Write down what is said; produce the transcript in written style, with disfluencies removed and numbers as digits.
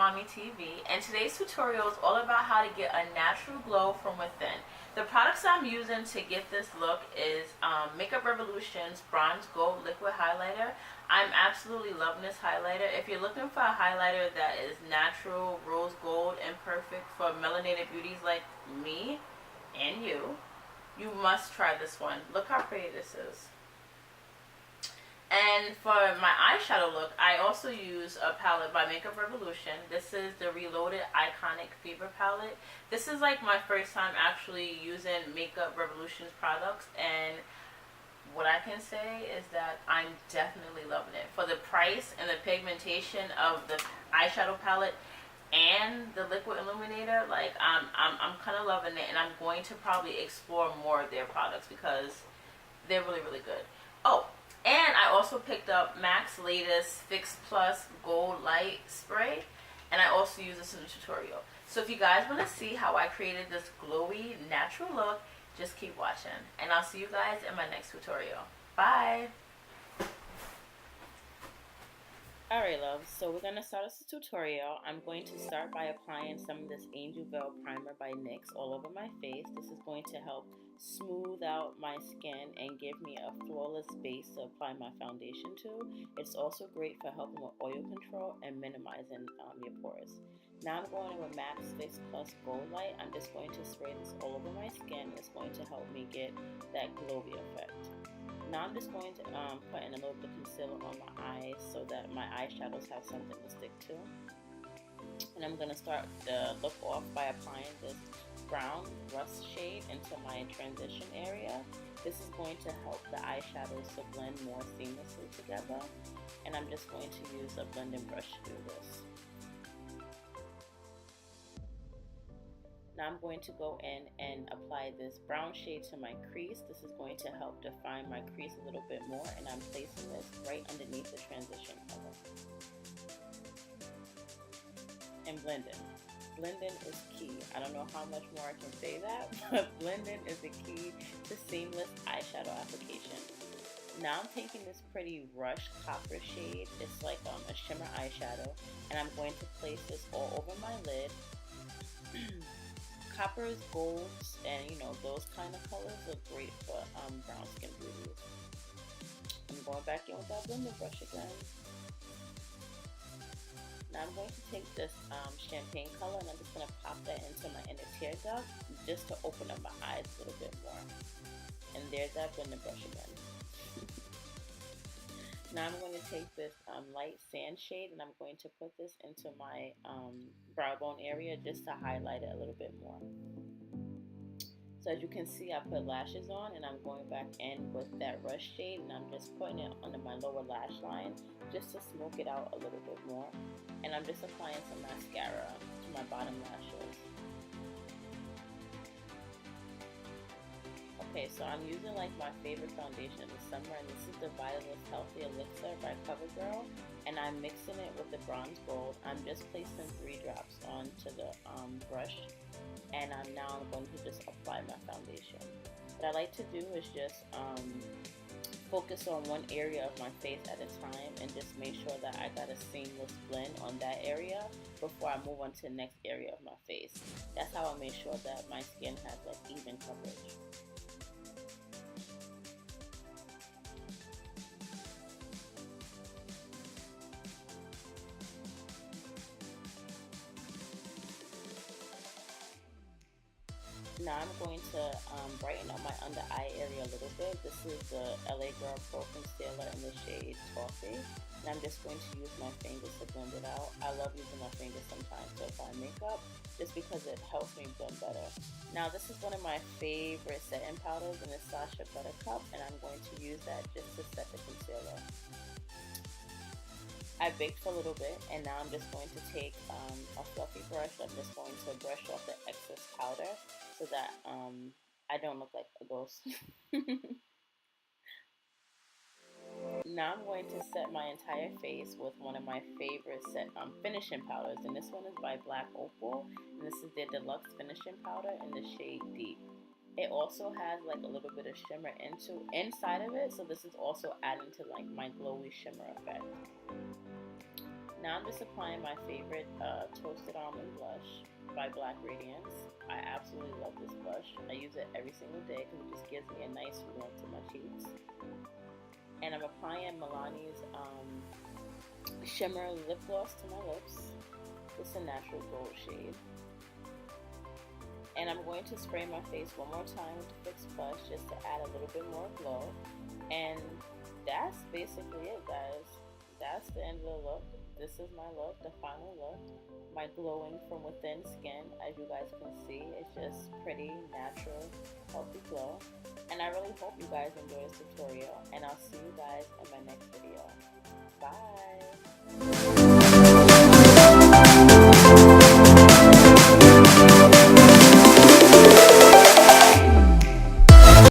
Mommy TV, and today's tutorial is all about how to get a natural glow from within. The products I'm using to get this look is Makeup Revolution's Bronze Gold Liquid Highlighter. I'm absolutely loving this highlighter. If you're looking for a highlighter that is natural, rose gold, and perfect for melanated beauties like me and you must try this one. Look how pretty this is. And for my eyeshadow look, I also use a palette by Makeup Revolution. This is the Reloaded Iconic Fever palette. This is like my first time actually using Makeup Revolution's products, and what I can say is that I'm definitely loving it. For the price and the pigmentation of the eyeshadow palette and the liquid illuminator, like I'm kind of loving it, and I'm going to probably explore more of their products because they're really good. Oh, and I also picked up MAC's latest FIX Gold Lite spray, and I also use this in the tutorial. So if you guys want to see how I created this glowy natural look, just keep watching, and I'll see you guys in my next tutorial. Bye. Alright loves, so we're going to start this tutorial. I'm going to start by applying some of this Angel Veil Primer by NYX all over my face. This is going to help smooth out my skin and give me a flawless base to apply my foundation to. It's also great for helping with oil control and minimizing your pores. Now I'm going in with MAC's FIX Gold Lite. I'm just going to spray this all over my skin. It's going to help me get that glowy effect. Now I'm just going to put in a little bit of concealer on my eyes so that my eyeshadows have something to stick to. And I'm going to start the look off by applying this brown rust shade into my transition area. This is going to help the eyeshadows to blend more seamlessly together. And I'm just going to use a blending brush to do this. Now I'm going to go in and apply this brown shade to my crease. This is going to help define my crease a little bit more, and I'm placing this right underneath the transition color. And blending. Blending is key. I don't know how much more I can say that, but blending is the key to seamless eyeshadow application. Now I'm taking this pretty rush copper shade. It's like a shimmer eyeshadow, and I'm going to place this all over my lid. Coppers, golds, and those kind of colors are great for brown skin beauties. I'm going back in with that blender brush again. Now I'm going to take this champagne color, and I'm just going to pop that into my inner tear duct just to open up my eyes a little bit more. And there's that blender brush again. Now I'm going to take this light sand shade, and I'm going to put this into my brow bone area just to highlight it a little bit more. So as you can see, I put lashes on, and I'm going back in with that rush shade, and I'm just putting it under my lower lash line just to smoke it out a little bit more. And I'm just applying some mascara to my bottom lashes. Okay, so I'm using like my favorite foundation in the summer, and this is the Vitalist Healthy Elixir by CoverGirl, and I'm mixing it with the bronze gold. I'm just placing 3 drops onto the brush, and now I'm going to just apply my foundation. What I like to do is just focus on one area of my face at a time, and just make sure that I got a seamless blend on that area before I move on to the next area of my face. That's how I make sure that my skin has like even coverage. Now I'm going to brighten up my under eye area a little bit. This is the LA Girl Pro Concealer in the shade Toffee. And I'm just going to use my fingers to blend it out. I love using my fingers sometimes to apply makeup just because it helps me blend better. Now this is one of my favorite setting powders, and it's Sacha Buttercup, and I'm going to use that just to set the concealer. I baked for a little bit, and now I'm just going to take a fluffy brush. I'm just going to brush off the excess powder so that I don't look like a ghost. Now I'm going to set my entire face with one of my favorite finishing powders, and this one is by Black Opal, and this is their deluxe finishing powder in the shade Deep. It also has like a little bit of shimmer inside of it, so this is also adding to like my glowy shimmer effect. Now I'm just applying my favorite Toasted Almond blush by Black Radiance. I absolutely love this blush. I use it every single day because it just gives me a nice warmth to my cheeks. And I'm applying Milani's Shimmer lip gloss to my lips. It's a natural gold shade. And I'm going to spray my face one more time with the FIX Plus just to add a little bit more glow. And that's basically it, guys. That's the end of the look. This is my look, the final look. My glowing from within skin, as you guys can see, it's just pretty, natural, healthy glow. And I really hope you guys enjoy this tutorial, and I'll see you guys in my next video. Bye!